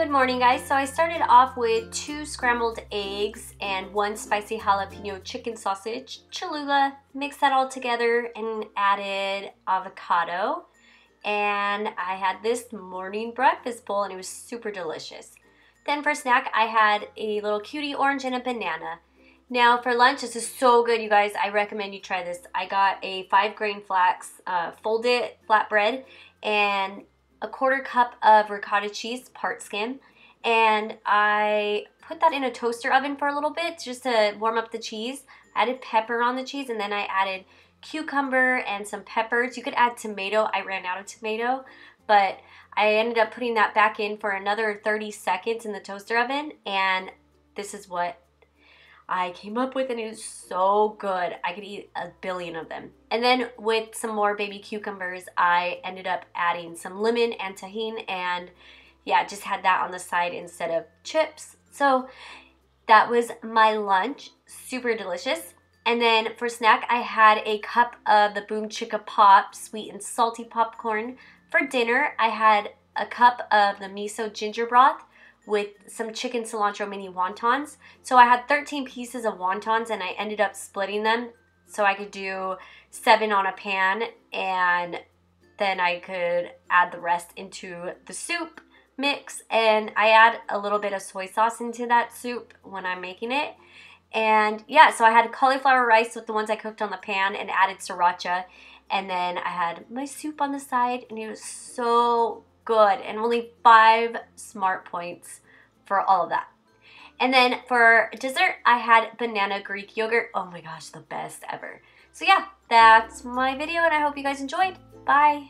Good morning, guys. So I started off with 2 scrambled eggs and 1 spicy jalapeno chicken sausage, Cholula. Mixed that all together and added avocado. And I had this morning breakfast bowl and it was super delicious. Then for snack, I had a little cutie orange and a banana. Now for lunch, this is so good, you guys. I recommend you try this. I got a 5-grain flax folded flatbread and a 1/4 cup of ricotta cheese, part skim, and I put that in a toaster oven for a little bit just to warm up the cheese. I added pepper on the cheese, and then I added cucumber and some peppers. You could add tomato. I ran out of tomato, but I ended up putting that back in for another 30 seconds in the toaster oven, and this is what I came up with, and it was so good. I could eat a billion of them. And then with some more baby cucumbers, I ended up adding some lemon and tahini, and yeah, just had that on the side instead of chips. So that was my lunch. Super delicious. And then for snack, I had a cup of the Boom Chicka Pop sweet and salty popcorn. For dinner, I had a cup of the miso ginger broth with some chicken cilantro mini wontons. So I had 13 pieces of wontons and I ended up splitting them so I could do 7 on a pan, and then I could add the rest into the soup mix, and I add a little bit of soy sauce into that soup when I'm making it. And yeah, so I had cauliflower rice with the ones I cooked on the pan and added sriracha, and then I had my soup on the side, and it was so good, and only 5 smart points for all of that. And then for dessert, I had banana Greek yogurt. Oh my gosh, the best ever. So yeah, that's my video, and I hope you guys enjoyed. Bye.